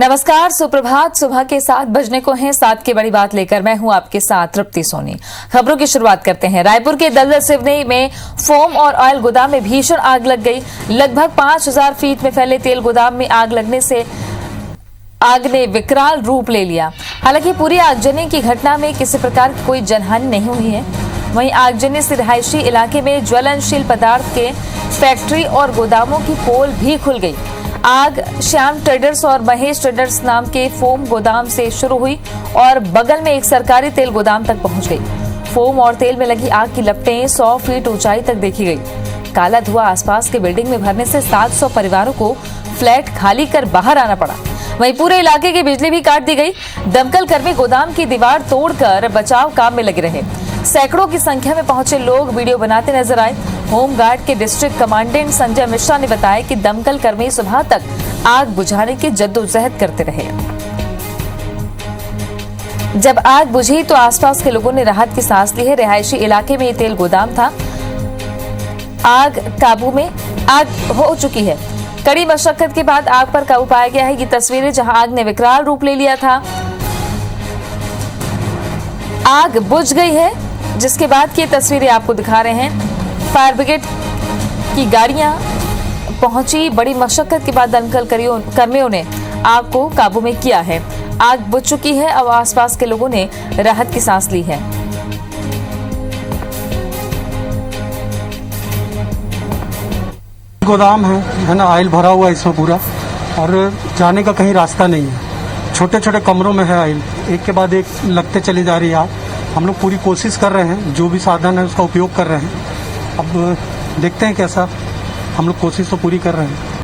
नमस्कार, सुप्रभात। सुबह के 7 बजने को हैं। 7 की बड़ी बात लेकर मैं हूं आपके साथ तृप्ति सोनी। खबरों की शुरुआत करते हैं। रायपुर के दलदल सिवनी में फोम और ऑयल गोदाम में भीषण आग लग गई। लगभग 5000 फीट में फैले तेल गोदाम में आग लगने से आग ने विकराल रूप ले लिया। हालांकि पूरी आगजनी की घटना में किसी प्रकार की कोई जनहानि नहीं हुई है। वहीं आगजनी से रिहायशी इलाके में ज्वलनशील पदार्थ के फैक्ट्री और गोदामों की पोल भी खुल गई। आग श्याम ट्रेडर्स और महेश ट्रेडर्स नाम के फोम गोदाम से शुरू हुई और बगल में एक सरकारी तेल गोदाम तक पहुंच गई। फोम और तेल में लगी आग की लपटें 100 फीट ऊंचाई तक देखी गई। काला धुआं आसपास के बिल्डिंग में भरने से 700 परिवारों को फ्लैट खाली कर बाहर आना पड़ा। वहीं पूरे इलाके की बिजली भी काट दी गई। दमकल कर्मी गोदाम की दीवार तोड़कर बचाव काम में लगे रहे। सैकड़ों की संख्या में पहुंचे लोग वीडियो बनाते नजर आए। होमगार्ड के डिस्ट्रिक्ट कमांडेंट संजय मिश्रा ने बताया कि दमकल कर्मी सुबह तक आग बुझाने की जद्दोजहद करते रहे। जब आग बुझी तो आसपास के लोगों ने राहत की सांस ली है। रिहायशी इलाके में ये तेल गोदाम था। आग काबू में हो चुकी है। कड़ी मशक्कत के बाद आग पर काबू पाया गया है। ये तस्वीरें जहां आग ने विकराल रूप ले लिया था। आग बुझ गई है, जिसके बाद की तस्वीरें आपको दिखा रहे हैं। फायर ब्रिगेड की गाड़ियां पहुंची। बड़ी मशक्कत के बाद दमकल कर्मियों ने आग को काबू में किया है। आग बुझ चुकी है। अब आसपास के लोगों ने राहत की सांस ली है। गोदाम है ना, ऑयल भरा हुआ है इसमें पूरा, और जाने का कहीं रास्ता नहीं है। छोटे छोटे कमरों में है ऑयल, एक के बाद एक लगते चली जा रही है आग। हम लोग पूरी कोशिश कर रहे हैं, जो भी साधन है उसका उपयोग कर रहे हैं। अब देखते हैं कैसा, हम लोग कोशिश तो पूरी कर रहे हैं।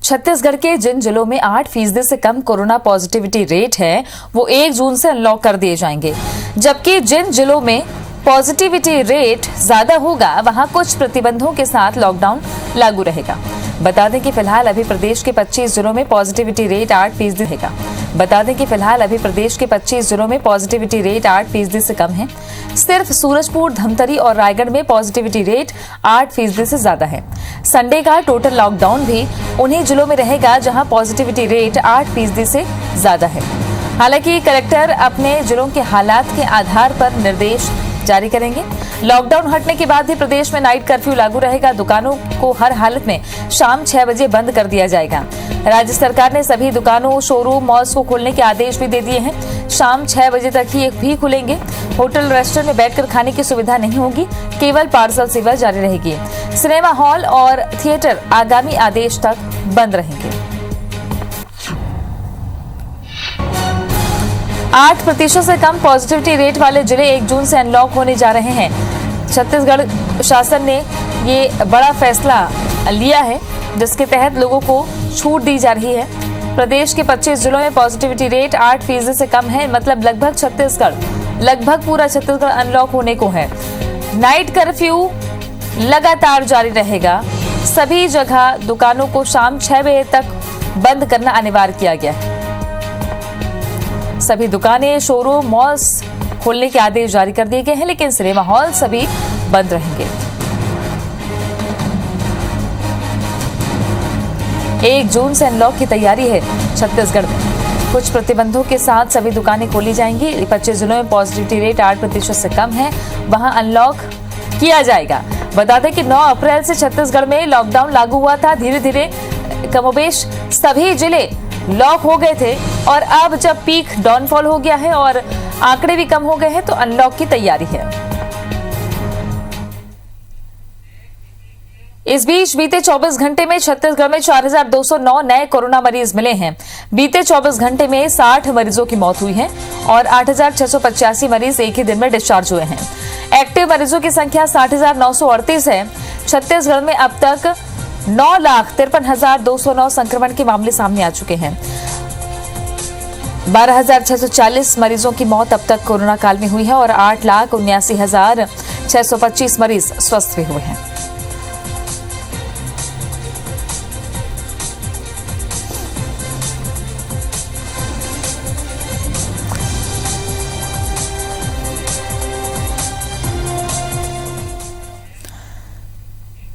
छत्तीसगढ़ के जिन जिलों में 8% से कम कोरोना पॉजिटिविटी रेट है, वो 1 जून से अनलॉक कर दिए जाएंगे। जबकि जिन जिलों में पॉजिटिविटी रेट ज्यादा होगा, वहां कुछ प्रतिबंधों के साथ लॉकडाउन लागू रहेगा। बता दें कि फिलहाल अभी प्रदेश के 25 जिलों में पॉजिटिविटी रेट 8% रहेगा। बता दें कि फिलहाल अभी प्रदेश के 25 जिलों में पॉजिटिविटी रेट 8% से कम है। सिर्फ सूरजपुर, धमतरी और रायगढ़ में पॉजिटिविटी रेट 8% से ज्यादा है। संडे का टोटल लॉकडाउन भी उन्हीं जिलों में रहेगा जहां पॉजिटिविटी रेट 8% से ज्यादा है। हालांकि कलेक्टर अपने जिलों के हालात के आधार पर निर्देश जारी करेंगे। लॉकडाउन हटने के बाद भी प्रदेश में नाइट कर्फ्यू लागू रहेगा। दुकानों को हर हालत में शाम 6 बजे बंद कर दिया जाएगा। राज्य सरकार ने सभी दुकानों, शोरूम, मॉल्स को खोलने के आदेश भी दे दिए हैं। शाम 6 बजे तक ही भी खुलेंगे। होटल, रेस्टोरेंट में बैठकर खाने की सुविधा नहीं होगी, केवल पार्सल सेवा जारी रहेगी। सिनेमा हॉल और थिएटर आगामी आदेश तक बंद रहेंगे। 8% से कम पॉजिटिविटी रेट वाले जिले 1 जून से अनलॉक होने जा रहे हैं। छत्तीसगढ़ शासन ने ये बड़ा फैसला लिया है, जिसके तहत लोगों को छूट दी जा रही है। प्रदेश के 25 जिलों में पॉजिटिविटी रेट 8% से कम है। मतलब लगभग पूरा छत्तीसगढ़ अनलॉक होने को है। नाइट कर्फ्यू लगातार जारी रहेगा। सभी जगह दुकानों को शाम 6 बजे तक बंद करना अनिवार्य किया गया है। सभी दुकानें, शोरूम, मॉल्स खोलने के आदेश जारी कर दिए गए हैं, लेकिन सिनेमा हॉल सभी बंद रहेंगे। 1 जून से अनलॉक की तैयारी है छत्तीसगढ़ में। कुछ प्रतिबंधों के साथ सभी दुकानें खोली जाएंगी। 25 जिलों में पॉजिटिविटी रेट 8% से कम है, वहां अनलॉक किया जाएगा। बता दें कि 9 अप्रैल से छत्तीसगढ़ में लॉकडाउन लागू हुआ था। धीरे धीरे कमोबेश सभी जिले लॉक हो गए थे, और अब जब पीक डाउनफॉल हो गया है और आंकड़े भी कम हो गए हैं, तो अनलॉक की तैयारी है। इस बीच बीते 24 घंटे में छत्तीसगढ़ में 4209 नए कोरोना मरीज मिले हैं। बीते 24 घंटे में 60 मरीजों की मौत हुई है और 8685 मरीज एक ही दिन में डिस्चार्ज हुए हैं। एक्टिव मरीजों की संख्या 60,938 है। छत्तीसगढ़ में अब तक 9,53,209 संक्रमण के मामले सामने आ चुके हैं। 12,640 मरीजों की मौत अब तक कोरोना काल में हुई है और 8,79,625 मरीज स्वस्थ भी हुए हैं।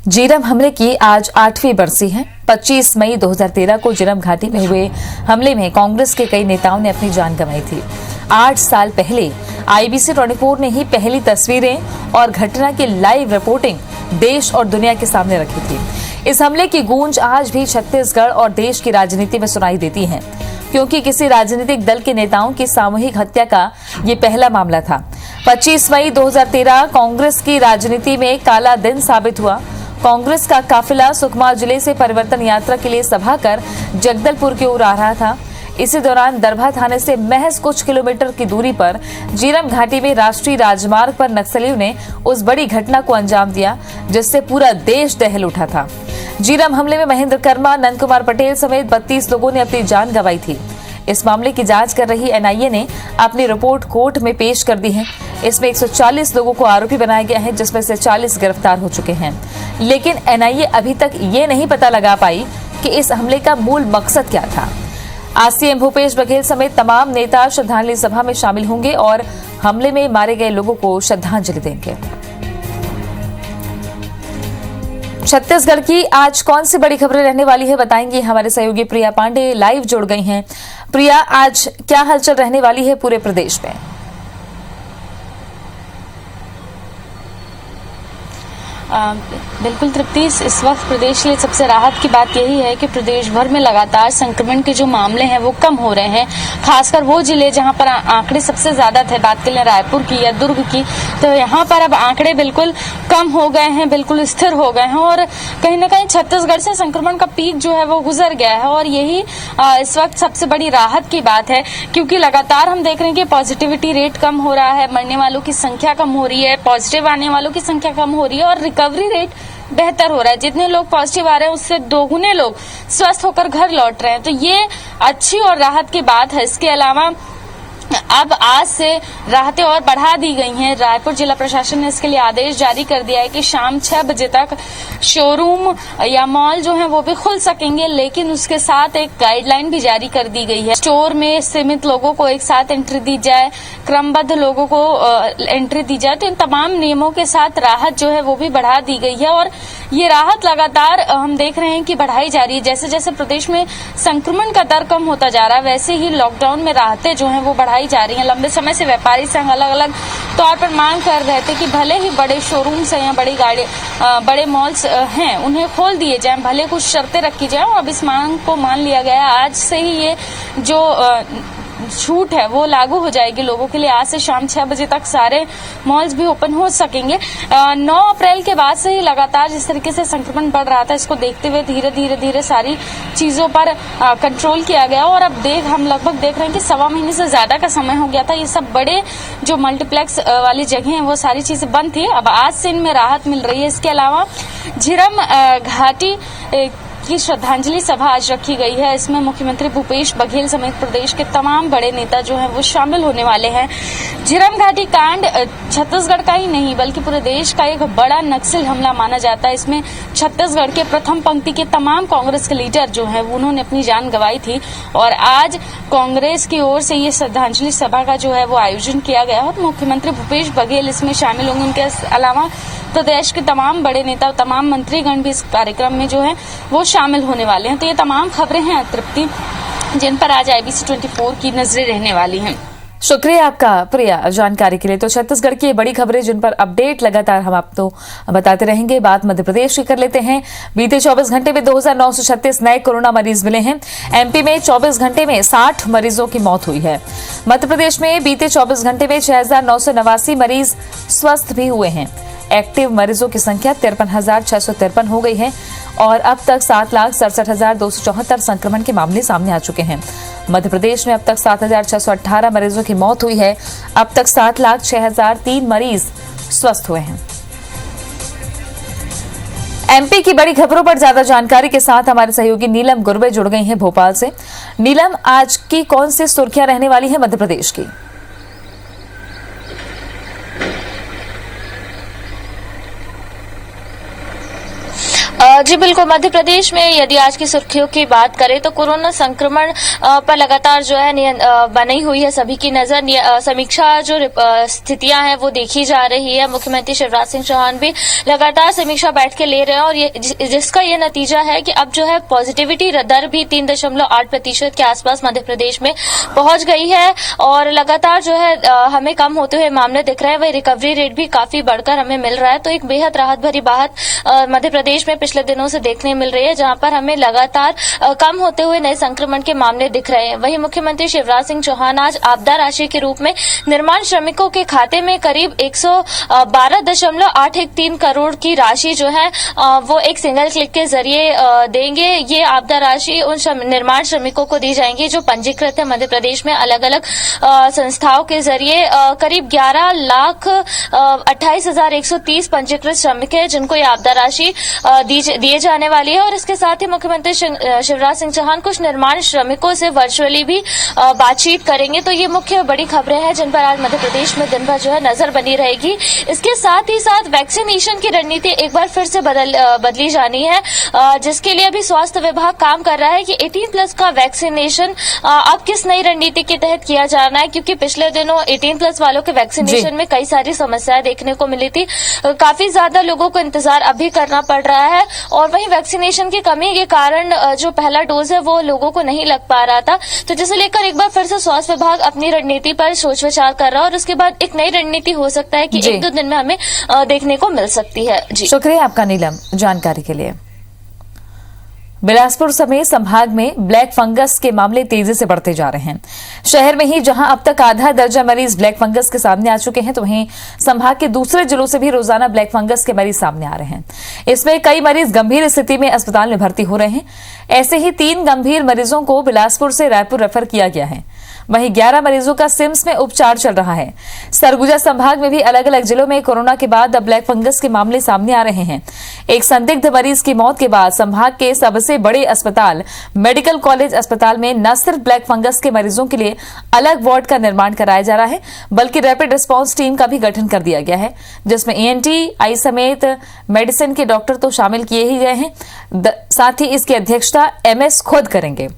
झीरम हमले की आज 8वीं बरसी है। 25 मई 2013 को झीरम घाटी में हुए हमले में कांग्रेस के कई नेताओं ने अपनी जान गंवाई थी। 8 साल पहले IBC 24 ने ही पहली तस्वीरें और घटना की लाइव रिपोर्टिंग देश और दुनिया के सामने रखी थी। इस हमले की गूंज आज भी छत्तीसगढ़ और देश की राजनीति में सुनाई देती है, क्योंकि किसी राजनीतिक दल के नेताओं की सामूहिक हत्या का ये पहला मामला था। 25 मई 2013 कांग्रेस की राजनीति में काला दिन साबित हुआ। कांग्रेस का काफिला सुकमा जिले से परिवर्तन यात्रा के लिए सभा कर जगदलपुर की ओर आ रहा था। इसी दौरान दरभा थाने से महज कुछ किलोमीटर की दूरी पर झीरम घाटी में राष्ट्रीय राजमार्ग पर नक्सलियों ने उस बड़ी घटना को अंजाम दिया, जिससे पूरा देश दहल उठा था। झीरम हमले में महेंद्र कर्मा, नंद कुमार पटेल समेत 32 लोगों ने अपनी जान गंवाई थी। इस मामले की जांच कर रही NIA ने अपनी रिपोर्ट कोर्ट में पेश कर दी है। इसमें 140 लोगों को आरोपी बनाया गया है, जिसमें से 40 गिरफ्तार हो चुके हैं। लेकिन NIA अभी तक ये नहीं पता लगा पाई कि इस हमले का मूल मकसद क्या था। आज CM भूपेश बघेल समेत तमाम नेता श्रद्धांजलि सभा में शामिल होंगे और हमले में मारे गए लोगों को श्रद्धांजलि देंगे। छत्तीसगढ़ की आज कौन सी बड़ी खबरें रहने वाली है, बताएंगी हमारे सहयोगी प्रिया पांडे लाइव जुड़ गई हैं। प्रिया, आज क्या हलचल रहने वाली है पूरे प्रदेश में? बिल्कुल तृप्ति, इस वक्त प्रदेश के लिए सबसे राहत की बात यही है कि प्रदेश भर में लगातार संक्रमण के जो मामले हैं वो कम हो रहे हैं। खासकर वो जिले जहां पर आंकड़े सबसे ज्यादा थे, बात कर लें रायपुर की या दुर्ग की, तो यहाँ पर अब आंकड़े बिल्कुल कम हो गए हैं, बिल्कुल स्थिर हो गए हैं और कहीं ना कहीं छत्तीसगढ़ से संक्रमण का पीक जो है वो गुजर गया है। और यही इस वक्त सबसे बड़ी राहत की बात है, क्योंकि लगातार हम देख रहे हैं कि पॉजिटिविटी रेट कम हो रहा है, मरने वालों की संख्या कम हो रही है, पॉजिटिव आने वालों की संख्या कम हो रही है और रिकवरी रेट बेहतर हो रहा है। जितने लोग पॉजिटिव आ रहे हैं उससे दोगुने लोग स्वस्थ होकर घर लौट रहे हैं, तो ये अच्छी और राहत की बात है। इसके अलावा अब आज से राहतें और बढ़ा दी गई हैं। रायपुर जिला प्रशासन ने इसके लिए आदेश जारी कर दिया है कि शाम 6 बजे तक शोरूम या मॉल जो है वो भी खुल सकेंगे, लेकिन उसके साथ एक गाइडलाइन भी जारी कर दी गई है। स्टोर में सीमित लोगों को एक साथ एंट्री दी जाए, क्रमबद्ध लोगों को एंट्री दी जाए। तो इन तमाम नियमों के साथ राहत जो है वो भी बढ़ा दी गई है और ये राहत लगातार हम देख रहे हैं कि बढ़ाई जा रही है। जैसे जैसे प्रदेश में संक्रमण का दर कम होता जा रहा है, वैसे ही लॉकडाउन में राहतें जो है वो बढ़ाई जा रही हैं। लंबे समय से व्यापारी संघ अलग अलग तौर पर मांग कर रहे थे कि भले ही बड़े शोरूम्स हैं या बड़े मॉल्स हैं उन्हें खोल दिए जाएं, भले कुछ शर्तें रखी जाएं। अब इस मांग को मान लिया गया। आज से ही ये जो छूट है वो लागू हो जाएगी लोगों के लिए। आज से शाम 6 बजे तक सारे मॉल्स भी ओपन हो सकेंगे। 9 अप्रैल के बाद से ही लगातार जिस तरीके से संक्रमण बढ़ रहा था, इसको देखते हुए धीरे धीरे सारी चीजों पर कंट्रोल किया गया और अब हम लगभग देख रहे हैं कि 1.25 महीने से ज्यादा का समय हो गया था। ये सब बड़े जो मल्टीप्लेक्स वाली जगह हैं वो सारी चीजें बंद थी, अब आज से इनमें राहत मिल रही है। इसके अलावा झीरम घाटी की श्रद्धांजलि सभा आज रखी गई है। इसमें मुख्यमंत्री भूपेश बघेल समेत प्रदेश के तमाम बड़े नेता जो हैं वो शामिल होने वाले हैं। झीरम घाटी कांड छत्तीसगढ़ का ही नहीं बल्कि पूरे देश का एक बड़ा नक्सल हमला माना जाता है। इसमें छत्तीसगढ़ के प्रथम पंक्ति के तमाम कांग्रेस के लीडर जो हैं उन्होंने अपनी जान गंवाई थी और आज कांग्रेस की ओर से ये श्रद्धांजलि सभा का जो है वो आयोजन किया गया और मुख्यमंत्री भूपेश बघेल इसमें शामिल होंगे। उनके अलावा प्रदेश के तमाम बड़े नेता, तमाम मंत्रीगण भी इस कार्यक्रम में जो है वो शामिल होने वाले हैं। तो ये तमाम खबरें हैं तृप्ति, जिन पर आज IBC 24 की नजरें रहने वाली हैं। शुक्रिया आपका प्रिया जानकारी के लिए। तो छत्तीसगढ़ की बड़ी खबरें जिन पर अपडेट लगातार हम आपको बताते रहेंगे। बात मध्य प्रदेश की कर लेते हैं। बीते 24 घंटे में 2936 नए कोरोना मरीज मिले हैं। MP में 24 घंटे में 60 मरीजों की मौत हुई है। मध्य प्रदेश में बीते 24 घंटे में 6989 मरीज स्वस्थ भी हुए हैं। एक्टिव मरीजों की संख्या 53,653 हो गई है और अब तक 7,67,274 संक्रमण के मामले सामने आ चुके हैं। मध्य प्रदेश में अब तक 7,618 मरीजों की मौत हुई है। अब तक 7,06,003 मरीज स्वस्थ हुए हैं। MP की बड़ी खबरों पर ज्यादा जानकारी के साथ हमारे सहयोगी नीलम गुरबे जुड़ गई हैं भोपाल से। नीलम, आज की कौन सी सुर्खियां रहने वाली है मध्य प्रदेश की? जी बिल्कुल, मध्य प्रदेश में यदि आज की सुर्खियों की बात करें तो कोरोना संक्रमण पर लगातार जो है बनी हुई है सभी की नजर। समीक्षा जो स्थितियां हैं वो देखी जा रही है। मुख्यमंत्री शिवराज सिंह चौहान भी लगातार समीक्षा बैठकें ले रहे हैं और जिसका ये नतीजा है कि अब जो है पॉजिटिविटी दर भी 3.8% के आसपास मध्य प्रदेश में पहुंच गई है और लगातार जो है हमें कम होते हुए मामले दिख रहे हैं। वही रिकवरी रेट भी काफी बढ़कर हमें मिल रहा है, तो एक बेहद राहत भरी बात मध्य प्रदेश में पिछले दिनों से देखने मिल रही है, जहां पर हमें लगातार कम होते हुए नए संक्रमण के मामले दिख रहे हैं। वहीं मुख्यमंत्री शिवराज सिंह चौहान आज आपदा राशि के रूप में निर्माण श्रमिकों के खाते में करीब 112.813 करोड़ की राशि जो है वो एक सिंगल क्लिक के जरिए देंगे। ये आपदा राशि उन निर्माण श्रमिकों को दी जाएंगी जो पंजीकृत है मध्य प्रदेश में अलग अलग संस्थाओं के जरिए। करीब 11,28,130 पंजीकृत श्रमिक है जिनको ये आपदा राशि दिए जाने वाली है। और इसके साथ ही मुख्यमंत्री शिवराज सिंह चौहान कुछ निर्माण श्रमिकों से वर्चुअली भी बातचीत करेंगे। तो ये मुख्य बड़ी खबरें हैं जिन पर आज मध्य प्रदेश में दिन भर जो है नजर बनी रहेगी। इसके साथ ही साथ वैक्सीनेशन की रणनीति एक बार फिर से बदली जानी है, जिसके लिए अभी स्वास्थ्य विभाग काम कर रहा है कि 18+ का वैक्सीनेशन अब किस नई रणनीति के तहत किया जाना है, क्योंकि पिछले दिनों 18+ वालों के वैक्सीनेशन में कई सारी समस्याएं देखने को मिली थी। काफी ज्यादा लोगों को इंतजार अभी करना पड़ रहा है और वहीं वैक्सीनेशन की कमी के कारण जो पहला डोज है वो लोगों को नहीं लग पा रहा था। तो जिसे लेकर एक बार फिर से स्वास्थ्य विभाग अपनी रणनीति पर सोच विचार कर रहा है और उसके बाद एक नई रणनीति हो सकता है कि 1-2 दिन में हमें देखने को मिल सकती है। जी शुक्रिया आपका नीलम जानकारी के लिए। बिलासपुर समेत संभाग में ब्लैक फंगस के मामले तेजी से बढ़ते जा रहे हैं। शहर में ही जहां अब तक आधा दर्जन मरीज ब्लैक फंगस के सामने आ चुके हैं, तो वहीं संभाग के दूसरे जिलों से भी रोजाना ब्लैक फंगस के मरीज सामने आ रहे हैं। इसमें कई मरीज गंभीर स्थिति में अस्पताल में भर्ती हो रहे हैं। ऐसे ही 3 गंभीर मरीजों को बिलासपुर से रायपुर रेफर किया गया है। वहीं 11 मरीजों का सिम्स में उपचार चल रहा है। सरगुजा संभाग में भी अलग अलग जिलों में कोरोना के बाद अब ब्लैक फंगस के मामले सामने आ रहे हैं। एक संदिग्ध मरीज की मौत के बाद संभाग के सबसे बड़े अस्पताल मेडिकल कॉलेज अस्पताल में न सिर्फ ब्लैक फंगस के मरीजों के लिए अलग वार्ड का निर्माण कराया जा रहा है, बल्कि रैपिड रिस्पांस टीम का भी गठन कर दिया गया है, जिसमें ENT, आई समेत मेडिसिन के डॉक्टर तो शामिल किए ही गए हैं। साथ ही इसकी अध्यक्षता MS खुद करेंगे।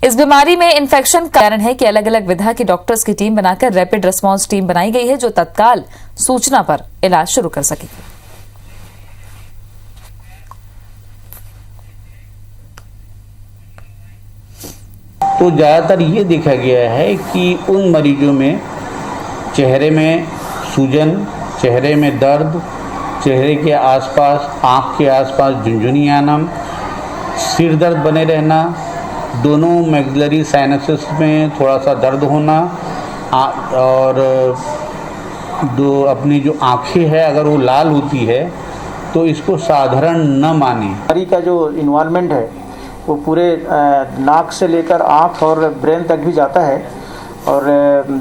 इस बीमारी में इन्फेक्शन का कारण है कि अलग अलग विधा के डॉक्टर्स की टीम बनाकर रैपिड रिस्पांस टीम बनाई गई है, जो तत्काल सूचना पर इलाज शुरू कर सकेगी। तो ज़्यादातर ये देखा गया है कि उन मरीजों में चेहरे में सूजन, चेहरे में दर्द, चेहरे के आसपास, आँख के आसपास झुनझुनी आना, सिर दर्द बने रहना, दोनों मैग्जिलरी साइनसेस में थोड़ा सा दर्द होना और अपनी जो आँखें है अगर वो लाल होती है तो इसको साधारण न माने। बीमारी का जो इन्वॉल्वमेंट है वो पूरे नाक से लेकर आँख और ब्रेन तक भी जाता है और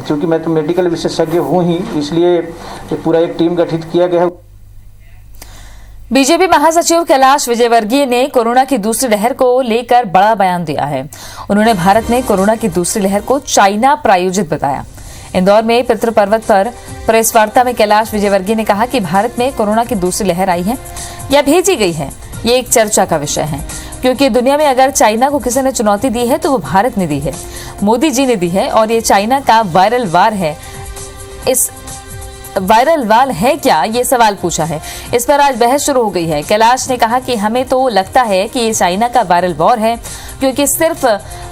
चूँकि मैं तो मेडिकल विशेषज्ञ हूँ ही, इसलिए पूरा एक टीम गठित किया गया है। बीजेपी महासचिव कैलाश विजयवर्गीय ने कोरोना की दूसरी लहर को लेकर बड़ा बयान दिया है। उन्होंने भारत में कोरोना की दूसरी लहर को चाइना प्रायोजित बताया। इंदौर में पितृ पर्वत पर प्रेस वार्ता में कैलाश विजयवर्गीय ने कहा कि भारत में कोरोना की दूसरी लहर आई है या भेजी गई है, ये एक चर्चा का विषय है, क्योंकि दुनिया में अगर चाइना को किसी ने चुनौती दी है तो वो भारत ने दी है, मोदी जी ने दी है और ये चाइना का वायरल वार है। इस वायरल वार है क्या, ये सवाल पूछा है। इस पर आज बहस शुरू हो गई है। कैलाश ने कहा कि हमें तो लगता है कि ये चाइना का वायरल वॉर है, क्योंकि सिर्फ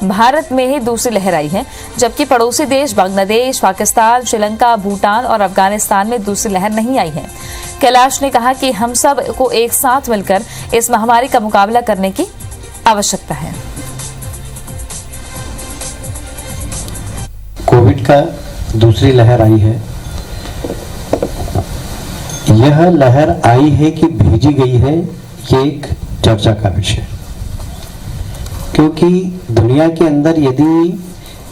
भारत में ही दूसरी लहर आई है, जबकि पड़ोसी देश बांग्लादेश, पाकिस्तान, श्रीलंका, भूटान और अफगानिस्तान में दूसरी लहर नहीं आई है। कैलाश ने कहा कि हम सब को एक साथ मिलकर इस महामारी का मुकाबला करने की आवश्यकता है। कोविड का दूसरी लहर आई है। यह लहर आई है कि भेजी गई है, ये एक चर्चा का विषय, क्योंकि दुनिया के अंदर यदि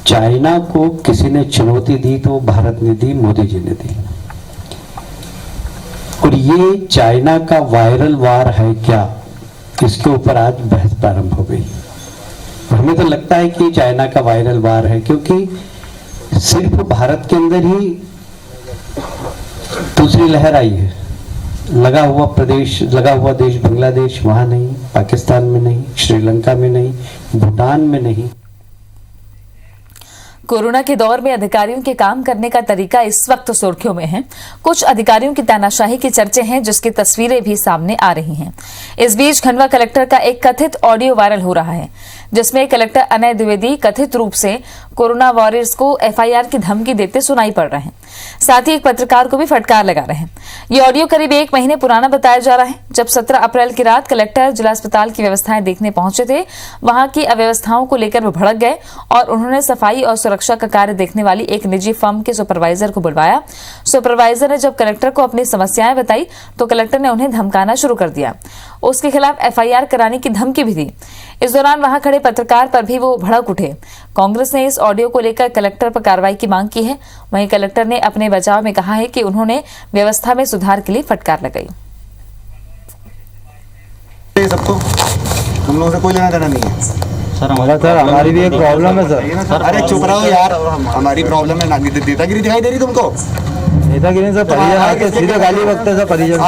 चाइना को किसी ने चुनौती दी तो भारत ने दी, मोदी जी ने दी। और ये चाइना का वायरल वार है क्या, इसके ऊपर आज बहस प्रारंभ हो गई। हमें तो लगता है कि चाइना का वायरल वार है, क्योंकि सिर्फ भारत के अंदर ही दूसरी लहर आई है। लगा हुआ देश बांग्लादेश, वहां नहीं, पाकिस्तान में नहीं, श्रीलंका में नहीं, भूटान में नहीं। कोरोना के दौर में अधिकारियों के काम करने का तरीका इस वक्त सुर्खियों में है। कुछ अधिकारियों की तानाशाही के चर्चे हैं, जिसकी तस्वीरें भी सामने आ रही हैं। इस बीच खंडवा कलेक्टर का एक कथित ऑडियो वायरल हो रहा है, जिसमें कलेक्टर अनय द्विवेदी कथित रूप से कोरोना वॉरियर्स को एफआईआर की धमकी देते सुनाई पड़ रहे हैं। साथ ही एक पत्रकार को भी फटकार लगा रहे हैं। ये ऑडियो करीब 1 महीने पुराना बताया जा रहा है। जब 17 अप्रैल की रात कलेक्टर जिला अस्पताल की व्यवस्थाएं देखने पहुंचे थे, वहां की अव्यवस्थाओं को लेकर वो भड़क गए और उन्होंने सफाई और सुरक्षा का कार्य देखने वाली एक निजी फर्म के सुपरवाइजर को बुलवाया। सुपरवाइजर ने जब कलेक्टर को अपनी समस्याएं बताई तो कलेक्टर ने उन्हें धमकाना शुरू कर दिया। उसके खिलाफ एफआईआर कराने की धमकी भी दी। इस दौरान वहां खड़े पत्रकार पर भी वो भड़क उठे। कांग्रेस ने इस ऑडियो को लेकर कलेक्टर पर कार्रवाई की मांग की है। वहीं कलेक्टर ने अपने बचाव में कहा है कि उन्होंने व्यवस्था में सुधार के लिए फटकार लगाई। सबको हम लोगों से कोई लेना देना नहीं है सर। हमारी भी एक प्रॉब्लम है सर। अरे चुप रहो यार, हमारी प्रॉब्लम है। नेतागिरी दिखाई दे रही तुमको? नेतागिरी सर, परिजन आके सीधे गाली बकते सर। परिजन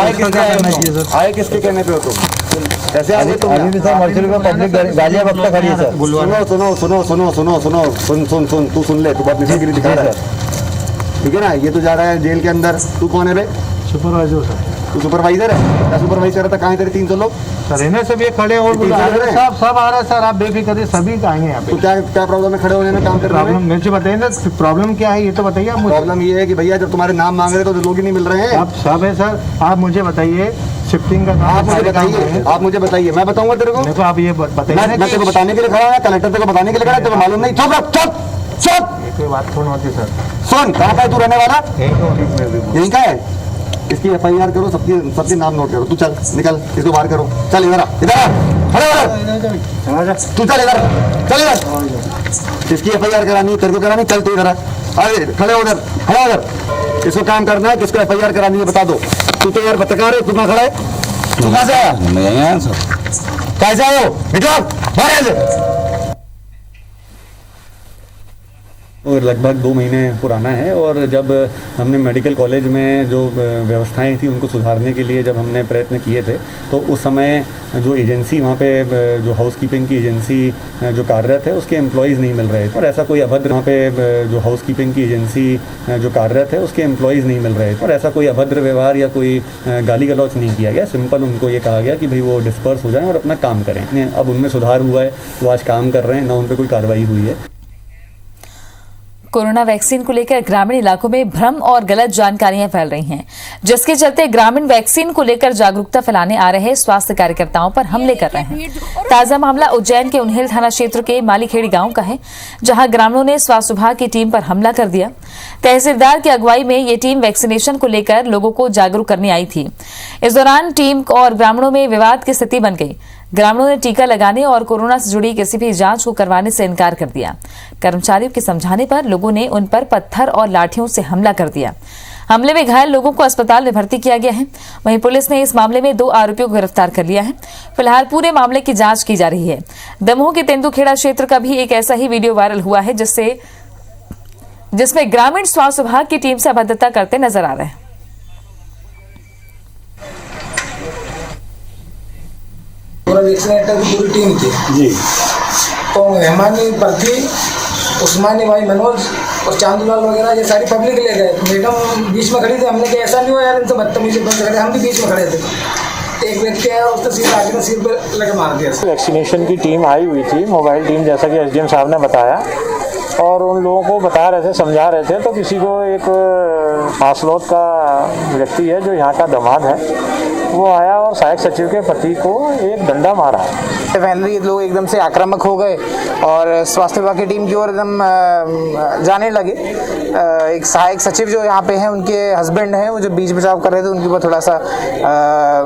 आए किसके कहने पे हो तुम? कैसे आगे तुम? अभी भी सर मर्चुरी में पब्लिक गालियां बकता खड़ी है सर। सुनो सुनो सुनो सुनो सुनो सुन सुन सुन तू सुन ले, तू बहुत नेतागिरी दिखा रहा है, ठीक है ना? ये तो जा रहा है जेल के अंदर। तू कौन है बे? Supervisor sir. तू सुपरवाइजर है? क्या सुपरवाइजर रहता? कहाँ तेरे 300 लोग सर? इन्हें सब ये खड़े और सब आ रहा है सर। आप बेफिक्र रहिए, सभी आएंगे यहाँ पे। तो क्या प्रॉब्लम है खड़े होने में, काम कर रहे हैं? मेरे से बताइए ना, प्रॉब्लम क्या है ये तो बताइए आप मुझे। प्रॉब्लम ये है कि भैया जब तुम्हारे नाम मांग रहे तो लोग ही नहीं मिल रहे हैं। आप सब है सर, आप मुझे बताइए शिफ्टिंग का आप मुझे बताइए, मैं बताऊंगा तेरे को। देखो आप ये बताइए। मैं तेरे को बताने के लिए खड़ा हूं, कलेक्टर तेरे को बताने के लिए खड़ा है, तेरे को मालूम नहीं? चुप कोई बात सुन होती सर। सुन, कहाँ का है तू रहने वाला? यहीं का है? इसकी एफआईआर करो, सबके नाम नोट करो। तू चल, निकल, इसको बाहर करो। चल इधर तू चल इधर। इसकी एफआईआर करानी है, तेरे को करानी? चल तू इधर। अरे खड़े उधर। इसको काम करना है, किसको एफआईआर करानी है बता दो। तू तो यार पत्रकार है, तू कहाँ खड़ा है? तू कहाँ से आया? कैसे आए हो? निकलो बाहर से। और लगभग 2 महीने पुराना है। और जब हमने मेडिकल कॉलेज में जो व्यवस्थाएं थी उनको सुधारने के लिए जब हमने प्रयत्न किए थे, तो उस समय जो एजेंसी वहाँ पे जो हाउसकीपिंग की एजेंसी जो कार्यरत है उसके एम्प्लॉयज़ नहीं मिल रहे थे। और ऐसा कोई अभद्र वहाँ पे जो हाउसकीपिंग की एजेंसी जो कार्यरत है उसके एम्प्लॉयज़ नहीं मिल रहे थे। और ऐसा कोई अभद्र व्यवहार या कोई गाली गलौच नहीं किया गया। सिंपल उनको ये कहा गया कि भाई वो डिस्पर्स हो जाएँ और अपना काम करें। अब उनमें सुधार हुआ है, वो आज काम कर रहे हैं, ना उन पर कोई कार्रवाई हुई है। कोरोना वैक्सीन को लेकर ग्रामीण इलाकों में भ्रम और गलत जानकारियां फैल रही हैं, जिसके चलते ग्रामीण वैक्सीन को लेकर जागरूकता फैलाने आ रहे स्वास्थ्य कार्यकर्ताओं पर हमले कर रहे हैं। ताजा मामला उज्जैन के उन्हेल थाना क्षेत्र के मालीखेड़ी गांव का है, जहां ग्रामीणों ने स्वास्थ्य विभाग की टीम पर हमला कर दिया। तहसीलदार की अगुवाई में ये टीम वैक्सीनेशन को लेकर लोगों को जागरूक करने आई थी। इस दौरान टीम और ग्रामीणों में विवाद की स्थिति बन गई। ग्रामीणों ने टीका लगाने और कोरोना से जुड़ी किसी भी जांच को करवाने से इनकार कर दिया। कर्मचारियों के समझाने पर लोगों ने उन पर पत्थर और लाठियों से हमला कर दिया। हमले में घायल लोगों को अस्पताल में भर्ती किया गया है। वहीं पुलिस ने इस मामले में 2 आरोपियों को गिरफ्तार कर लिया है। फिलहाल पूरे मामले की जांच की जा रही है। दमोह के तेंदुखेड़ा क्षेत्र का भी एक ऐसा ही वीडियो वायरल हुआ है, जिसमें ग्रामीण स्वास्थ्य विभाग की टीम से अभद्रता करते नजर आ रहे हैं। वैक्सीनेटर की पूरी टीम थी जी। तो रहमानी पर्थी, उस्मानी भाई मनोज और चांदूलाल वगैरह ये सारी पब्लिक ले गए। मैडम बीच में खड़ी थी। हमने कहा ऐसा नहीं हो यार, इनसे बदतमीजी बंद कर। हम भी बीच में खड़े थे। एक व्यक्ति आया, उसने सीधा आगे सिर पर लगे मार दिया। वैक्सीनेशन की टीम आई हुई थी, मोबाइल टीम, जैसा कि एसडीएम साहब ने बताया, और उन लोगों को बता रहे थे, समझा रहे थे। तो किसी को एक आसलोद का व्यक्ति है जो यहाँ का दामाद है, वो आया और सहायक सचिव के पति को एक डंडा मारा। फाइनली लोग एकदम से आक्रामक हो गए और स्वास्थ्य विभाग की टीम की ओर एकदम जाने लगे। एक सहायक सचिव जो यहाँ पे हैं, उनके हस्बैंड हैं, वो जो बीच बचाव कर रहे थे, उनके ऊपर थोड़ा सा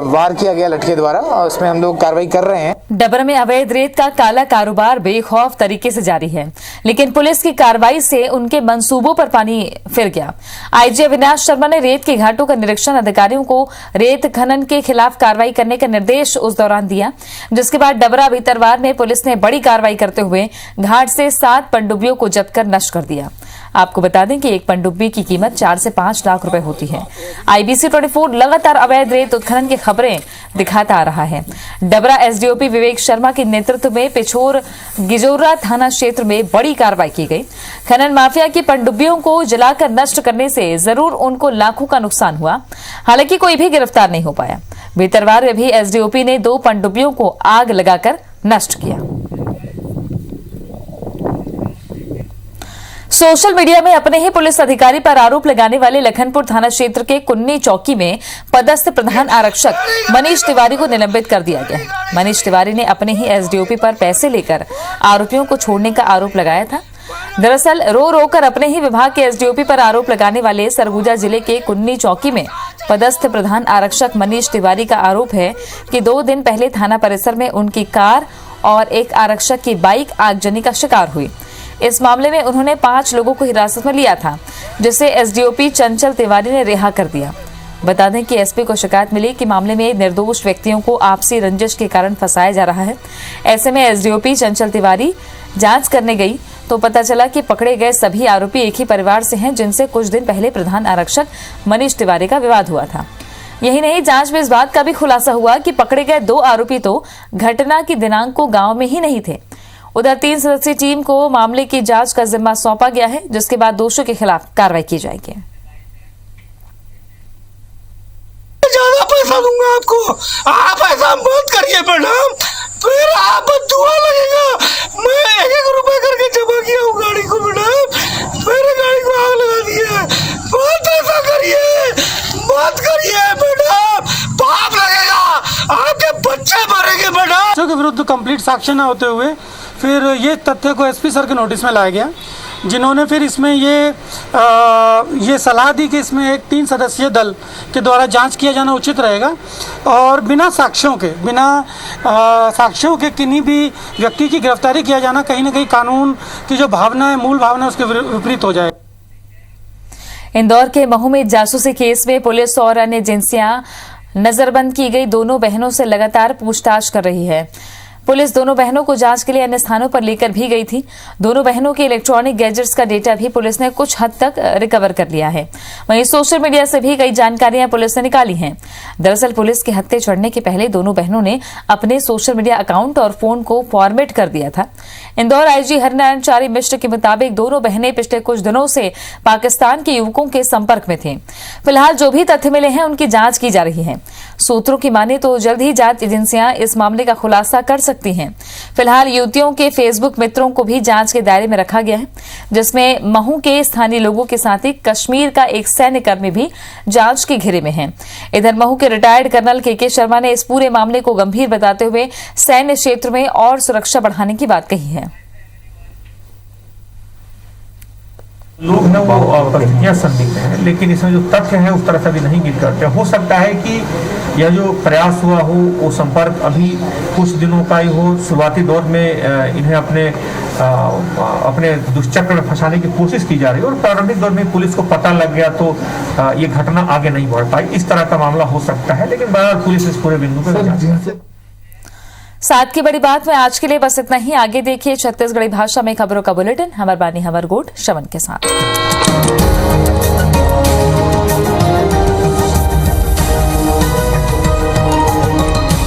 वार किया गया लठके द्वारा, और उसमें हम लोग कार्रवाई कर रहे हैं। डबरा में अवैध रेत का काला कारोबार बेखौफ तरीके से जारी है, लेकिन पुलिस की कार्रवाई से उनके मंसूबों पर पानी फिर गया। आईजी अविनाश शर्मा ने रेत के घाटों का निरीक्षण अधिकारियों को रेत खनन के खिलाफ कार्रवाई करने का निर्देश उस दौरान दिया, जिसके बाद डबरा भीतरवार में पुलिस ने बड़ी कार्रवाई करते हुए घाट से 7 पनडुब्बियों को जब्त कर नष्ट कर दिया। आपको बता दें कि एक पनडुब्बी की कीमत 4 से 5 लाख रुपए होती है। IBC 24 लगातार अवैध रेत उत्खनन की खबरें दिखाता आ रहा है। डबरा SDOP विवेक शर्मा के नेतृत्व में पिछोर गिजोरा थाना क्षेत्र में बड़ी कार्रवाई की गई। खनन माफिया की पनडुब्बियों को जलाकर नष्ट करने से जरूर उनको लाखों का नुकसान हुआ, हालांकि कोई भी गिरफ्तार नहीं हो पाया। भितरवार में भी SDOP ने 2 पनडुब्बियों को आग लगाकर नष्ट किया। सोशल मीडिया में अपने ही पुलिस अधिकारी पर आरोप लगाने वाले लखनपुर थाना क्षेत्र के कुन्नी चौकी में पदस्थ प्रधान आरक्षक मनीष तिवारी को निलंबित कर दिया गया है। मनीष तिवारी ने अपने ही SDOP पर पैसे लेकर आरोपियों को छोड़ने का आरोप लगाया था। दरअसल रो कर अपने ही विभाग के SDOP पर आरोप लगाने वाले सरगुजा जिले के कुन्नी चौकी में पदस्थ प्रधान आरक्षक मनीष तिवारी का आरोप है कि 2 दिन पहले थाना परिसर में उनकी कार और एक आरक्षक की बाइक आगजनी का शिकार हुई। इस मामले में उन्होंने 5 लोगों को हिरासत में लिया था, जिसे SDOP चंचल तिवारी ने रिहा कर दिया। बता दें कि SP को शिकायत मिली कि मामले में निर्दोष व्यक्तियों को आपसी रंजिश के कारण फंसाया जा रहा है। ऐसे में SDOP चंचल तिवारी जांच करने गई तो पता चला कि पकड़े गए सभी आरोपी एक ही परिवार से हैं, जिनसे कुछ दिन पहले प्रधान आरक्षक मनीष तिवारी का विवाद हुआ था। यही नहीं, जांच में इस बात का भी खुलासा हुआ कि पकड़े गए 2 आरोपी तो घटना की दिनांक को गांव में ही नहीं थे। उधर 3 सदस्यीय टीम को मामले की जांच का जिम्मा सौंपा गया है, जिसके बाद दोषियों के खिलाफ कार्रवाई की जाएगी। ज्यादा पैसा दूंगा आपको, आप ऐसा मत करिए मैडम, फिर आप दुआ लगेगा। मैं 1-1 रुपए करके जमा किया हूँ गाड़ी को मैडम, मेरे गाड़ी को आग लगा दी है। मत ऐसा करिए, मत करिए मैडम, पाप लगेगा, आपके बच्चे मरेंगे मैडम। बच्चों के विरुद्ध कंप्लीट साक्ष्य न होते हुए फिर ये तथ्य को SP सर के नोटिस में लाया गया, जिन्होंने फिर इसमें ये सलाह दी कि इसमें एक 3 सदस्यीय दल के द्वारा जांच किया जाना उचित रहेगा और बिना साक्ष्यों के किन्हीं भी व्यक्ति की गिरफ्तारी किया जाना कहीं ना कहीं कानून की जो भावना है, मूल भावना है, उसके विपरीत हो जाए। इंदौर के महू में जासूसी केस में पुलिस और अन्य एजेंसियां नजरबंद की गई 2 बहनों से लगातार पूछताछ कर रही है। पुलिस दोनों बहनों को जांच के लिए अन्य स्थानों पर लेकर भी गई थी। दोनों बहनों के इलेक्ट्रॉनिक गैजेट्स का डेटा भी पुलिस ने कुछ हद तक रिकवर कर लिया है। वहीं सोशल मीडिया से भी कई जानकारियां पुलिस ने निकाली हैं। दरअसल पुलिस के हत्थे चढ़ने के पहले दोनों बहनों ने अपने सोशल मीडिया अकाउंट और फोन को फॉर्मेट कर दिया था। इंदौर IG हरिनारायण मिश्र के मुताबिक दोनों बहनें पिछले कुछ दिनों से पाकिस्तान के युवकों के संपर्क में थीं। फिलहाल जो भी तथ्य मिले हैं उनकी जांच की जा रही है। सूत्रों की माने तो जल्द ही जांच एजेंसियां इस मामले का खुलासा कर सकती हैं। फिलहाल युवतियों के फेसबुक मित्रों को भी जांच के दायरे में रखा गया है, जिसमें महू के स्थानीय लोगों के साथ ही कश्मीर का एक सैन्य कर्मी भी जांच के घेरे में है। इधर महू के रिटायर्ड कर्नल KK शर्मा ने इस पूरे मामले को गंभीर बताते हुए सैन्य क्षेत्र में और सुरक्षा बढ़ाने की बात कही है। लोग हैं वो परिस्थितियां संदिग्ध हैं, लेकिन इसमें जो तथ्य है उस तरह से अभी नहीं गिर करते। हो सकता है कि यह जो प्रयास हुआ हो वो संपर्क अभी कुछ दिनों का ही हो। शुरुआती दौर में इन्हें अपने दुष्चक्र में फंसाने की कोशिश की जा रही है और प्रारंभिक दौर में पुलिस को पता लग गया तो ये घटना आगे नहीं बढ़ पाई। इस तरह का मामला हो सकता है, लेकिन बहरहाल पुलिस इस पूरे बिंदु पर साथ की बड़ी बात में आज के लिए बस इतना ही। आगे देखिए छत्तीसगढ़ी भाषा में खबरों का बुलेटिन हमार बानी हमार गोट श्रवण के साथ।